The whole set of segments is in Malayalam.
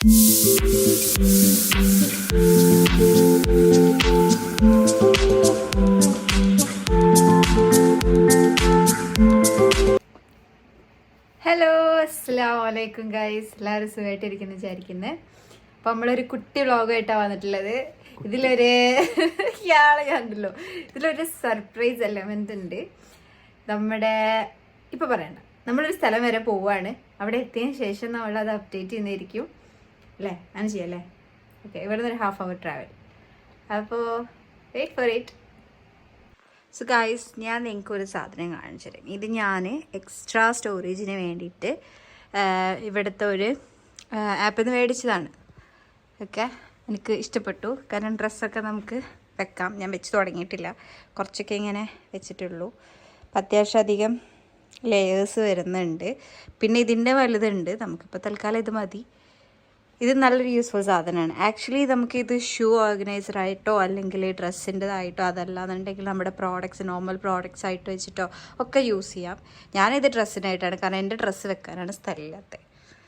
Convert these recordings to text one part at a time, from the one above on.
ഹലോ, അസ്സലാമു അലൈക്കും ഗൈസ്. എല്ലാവരും സുഖമായിട്ടിരിക്കുന്നു വിചാരിക്കുന്നത്. അപ്പം നമ്മളൊരു കുട്ടി വ്ളോഗായിട്ടാണ് വന്നിട്ടുള്ളത്. ഇതിലൊരു ഇയാളെ കണ്ടല്ലോ, ഇതിലൊരു സർപ്രൈസ് എലമെന്റ് ഉണ്ട്. നമ്മുടെ ഇപ്പം പറയണ്ട, നമ്മളൊരു സ്ഥലം വരെ പോവുകയാണ്. അവിടെ എത്തിയതിന് ശേഷം നമ്മളത് അപ്ഡേറ്റ് ചെയ്യുന്നതായിരിക്കും അല്ലേ? അങ്ങനെ ചെയ്യാം. ഓക്കെ, ഇവിടെ നിന്ന് ഒരു 1/2 hour ട്രാവൽ. അപ്പോൾ wait for it. So guys, ഞാൻ നിങ്ങൾക്കൊരു സാധനം കാണിച്ചു തരാം. ഇത് ഞാൻ എക്സ്ട്രാ സ്റ്റോറേജിന് വേണ്ടിയിട്ട് ഇവിടുത്തെ ഒരു ആപ്പിൽ നിന്ന് മേടിച്ചതാണ്. ഓക്കെ, എനിക്ക് ഇഷ്ടപ്പെട്ടു. കാരണം ഡ്രസ്സൊക്കെ നമുക്ക് വെക്കാം. ഞാൻ വെച്ച് തുടങ്ങിയിട്ടില്ല, കുറച്ചൊക്കെ ഇങ്ങനെ വെച്ചിട്ടുള്ളൂ. അപ്പം അത്യാവശ്യം അധികം ലെയേഴ്സ് വരുന്നുണ്ട്. പിന്നെ ഇതിൻ്റെ വലുതുണ്ട്. നമുക്കിപ്പോൾ തൽക്കാലം ഇത് മതി. ഇത് നല്ലൊരു യൂസ്ഫുൾ സാധനമാണ്. ആക്ച്വലി നമുക്കിത് ഷൂ ഓർഗനൈസറായിട്ടോ അല്ലെങ്കിൽ ഡ്രസ്സിൻ്റെതായിട്ടോ അതല്ലാന്നുണ്ടെങ്കിൽ നമ്മുടെ പ്രോഡക്റ്റ്സ്, നോർമൽ പ്രോഡക്റ്റ്സ് ആയിട്ട് വെച്ചിട്ടോ ഒക്കെ യൂസ് ചെയ്യാം. ഞാനിത് ഡ്രസ്സിനായിട്ടാണ്, കാരണം എൻ്റെ ഡ്രസ്സ് വെക്കാനാണ് സ്ഥലമില്ലാത്തത്.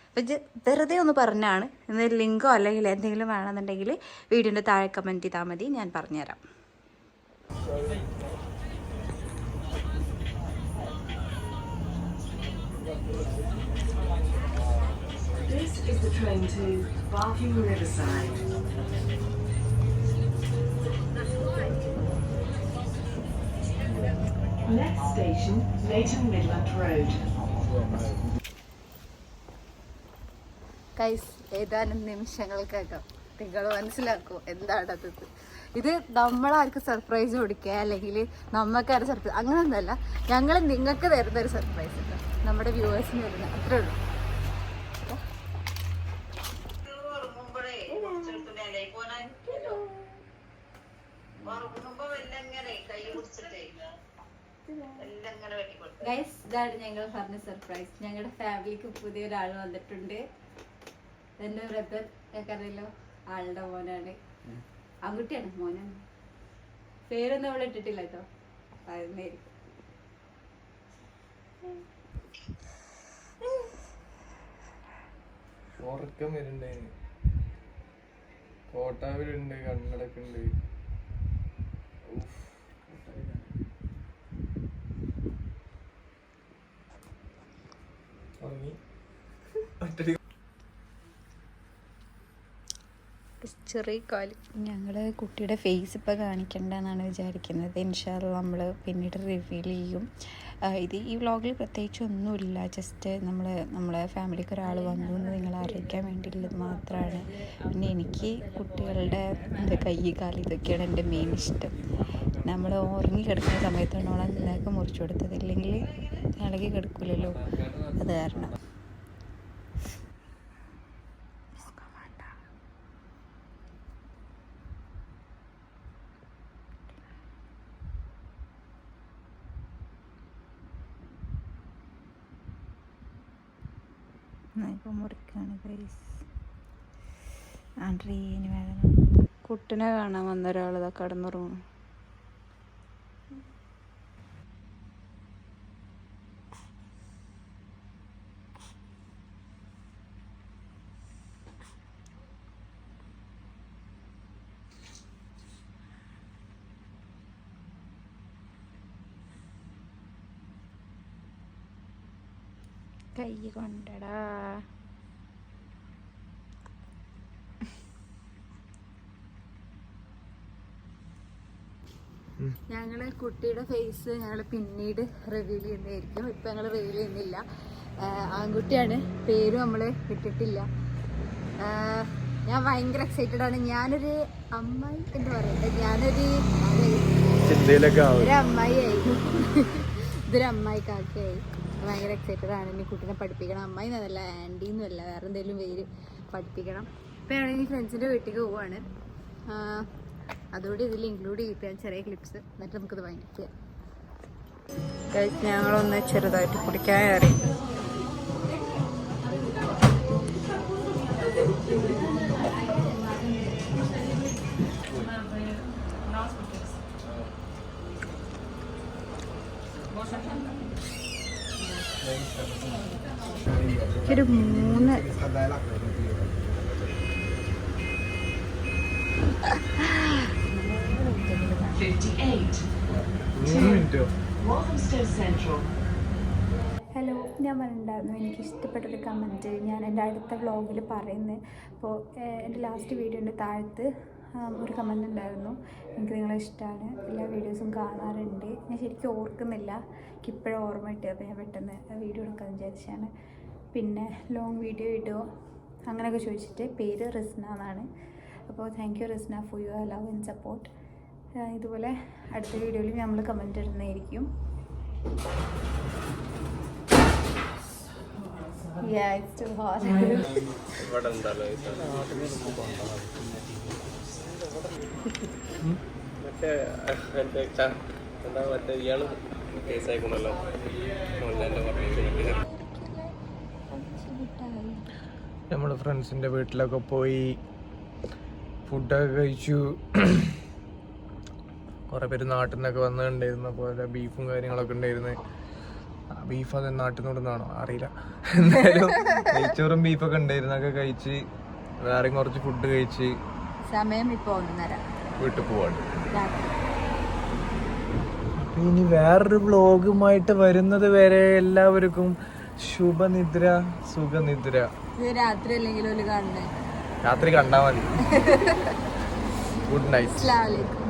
അപ്പോൾ ഇത് വെറുതെ ഒന്ന് പറഞ്ഞാണ്. ഇന്ന് ലിങ്കോ അല്ലെങ്കിൽ എന്തെങ്കിലും വേണമെന്നുണ്ടെങ്കിൽ വീഡിയോൻ്റെ താഴെ കമൻറ്റ് ചെയ്താൽ മതി, ഞാൻ പറഞ്ഞുതരാം. This is the train to Barking Riverside. Next station, Leighton Midland Road. Guys, ഏതാനും നിമിഷങ്ങൾക്കകം നിങ്ങൾ മനസ്സിലാക്കും എന്താണത്. ഇത് നമ്മളാർക്ക് സർപ്രൈസ് കൊടുക്കുക അല്ലെങ്കിൽ നമുക്കാരും സർപ്രൈസ് അങ്ങനെയൊന്നുമല്ല. ഞങ്ങൾ നിങ്ങൾക്ക് തരുന്നൊരു സർപ്രൈസ് ഉണ്ട്, നമ്മുടെ വ്യൂവേഴ്സിന് വരുന്ന, അത്രേ ഉള്ളൂ. ഗൈസ്, ഇതാണ് ഞങ്ങൾ പറഞ്ഞ സർപ്രൈസ്. ഞങ്ങളുടെ ഫാമിലിക്ക് പുതിയൊരാൾ വന്നിട്ടുണ്ട്. എൻ്റെ ബ്രദർ, ഞങ്ങൾക്കറിയില്ലോ, ആളുടെ മോനാണ്. ആൺകുട്ടിയാണ്, മോനാണ്. പേരൊന്നും അവൾ ഇട്ടിട്ടില്ല കേട്ടോ, അതായിരിക്കും. ഉറക്കം വരുന്നുണ്ട്, കോട്ടാവിലുണ്ട്, കണ്ണടക്കുണ്ട്. ചെറിയ കാല്. ഞങ്ങൾ കുട്ടിയുടെ ഫേസ് ഇപ്പോൾ കാണിക്കണ്ടെന്നാണ് വിചാരിക്കുന്നത്. ഇൻഷാ അല്ലാഹ് നമ്മൾ പിന്നീട് റിവീൽ ചെയ്യും. ഈ വ്ളോഗിൽ പ്രത്യേകിച്ച് ഒന്നുമില്ല, ജസ്റ്റ് നമ്മളെ ഫാമിലിക്ക് ഒരാൾ വന്നു എന്ന് നിങ്ങളെ അറിയിക്കാൻ വേണ്ടിയുള്ളത് മാത്രമാണ്. പിന്നെ എനിക്ക് കുട്ടികളുടെ കൈ കാല് ഇതൊക്കെയാണ് എൻ്റെ മെയിൻ ഇഷ്ടം. നമ്മൾ ഉറങ്ങി കിടക്കുന്ന സമയത്താണ് ഓളെ നഖം മുറിച്ചു കൊടുത്തത്, ഇല്ലെങ്കിൽ ഇളകി കിടക്കില്ലല്ലോ, അത് കാരണം. ഇപ്പം മുറിക്കാണ് ഗൈസ്. ആൻഡ്രീന് വേദന. കുട്ടിനെ കാണാൻ വന്ന ഒരാളിതാ കടന്നുറങ്ങും. കൈ കൊണ്ടടാ. ഞങ്ങൾ കുട്ടിയുടെ ഫേസ് ഞങ്ങൾ പിന്നീട് റിവീൽ ചെയ്യുന്നതായിരിക്കും. ഇപ്പം ഞങ്ങൾ റിവീൽ ചെയ്യുന്നില്ല. ആൺകുട്ടിയാണ്, പേരും നമ്മൾ ഇട്ടിട്ടില്ല. ഞാൻ ഭയങ്കര എക്സൈറ്റഡ് ആണ്. ഞാനൊരു അമ്മായി എന്ന് പറയട്ടെ, ഞാനൊരു അമ്മായിയായി, ഇതൊരു അമ്മായി കാക്കയായി. ഭയങ്കര എക്സൈറ്റഡ് ആണ്. ഇനി കുട്ടീനെ പഠിപ്പിക്കണം. അമ്മായി എന്നല്ല, ആൻറ്റിന്നും അല്ല, വേറെ എന്തെങ്കിലും പേര് പഠിപ്പിക്കണം. ഇപ്പം ആണെങ്കിൽ ഫ്രണ്ട്സിൻ്റെ വീട്ടിലേക്ക് പോവാണ്. അതോടെ ഇതിൽ ഇൻക്ലൂഡ് ചെയ്യിപ്പിക്കാൻ ചെറിയ ക്ലിപ്സ്, എന്നിട്ട് നമുക്കിത് ഭയങ്കര ചെയ്യാം. ഞങ്ങളൊന്ന് ചെറുതായിട്ട് കുടിക്കാൻ കയറി. ഒരു 3 മിനിറ്റോ Walthamstow Central. ഹലോ, ഞാൻ പറഞ്ഞിട്ടുണ്ടായിരുന്നു എനിക്ക് ഇഷ്ടപ്പെട്ടൊരു കമൻറ്റ് ഞാൻ എൻ്റെ അടുത്ത വ്ളോഗിൽ പറയുന്നത്. അപ്പോൾ എൻ്റെ ലാസ്റ്റ് വീഡിയോൻ്റെ താഴത്ത് ഒരു കമൻറ്റ് ഉണ്ടായിരുന്നു, എനിക്ക് നിങ്ങളെ ഇഷ്ടമാണ്, എല്ലാ വീഡിയോസും കാണാറുണ്ട്. ഞാൻ ശരിക്കും ഓർക്കുന്നില്ല, എനിക്ക് ഇപ്പോഴും ഓർമ്മ കിട്ടിയത്, അപ്പോൾ ഞാൻ പെട്ടെന്ന് വീഡിയോ എടുക്കാമെന്ന് വിചാരിച്ചാണ്. പിന്നെ ലോങ് വീഡിയോ ഇടുമോ അങ്ങനെയൊക്കെ ചോദിച്ചിട്ട് പേര് റിസ്ന എന്നാണ്. അപ്പോൾ thank you Risna for your love and support. ഇതുപോലെ അടുത്ത വീഡിയോയിൽ നമ്മൾ കമൻറ്റ് ഇടുന്നതായിരിക്കും. Yeah, it's too hot. ഇവിടെ ഉണ്ടല്ലോ മറ്റേ ഇയാള് കേസായിക്കൊണ്ടല്ലോ നമ്മൾ ഫ്രണ്ട്സിൻ്റെ വീട്ടിലൊക്കെ പോയി ഫുഡൊക്കെ കഴിച്ചു. കുറേ പേര് നാട്ടിൽ നിന്നൊക്കെ വന്നിട്ടുണ്ടായിരുന്നു. പോലെ ബീഫും കാര്യങ്ങളൊക്കെ ഉണ്ടായിരുന്നു. ബീഫ് അത് നാട്ടിൽ നിന്നോടുന്നാണോ അറിയില്ല. എന്തായാലും നെയ്ച്ചോറും ബീഫൊക്കെ ഉണ്ടായിരുന്നൊക്കെ കഴിച്ച് വേറെയും കുറച്ച് ഫുഡ് കഴിച്ച് സമയം ഇപ്പോൾ 1:30 വീട്ടിൽ പോവാണ്. ഇനി വേറൊരു വ്ളോഗുമായിട്ട് വരുന്നത് വരെ എല്ലാവർക്കും ശുഭനിദ്ര, സുഖനിദ്ര. രാത്രി അല്ലെങ്കിൽ ഒരു കാണുന്നത് രാത്രി കണ്ടാൽ മതി. Good night. അസ്സലാമു അലൈക്കും.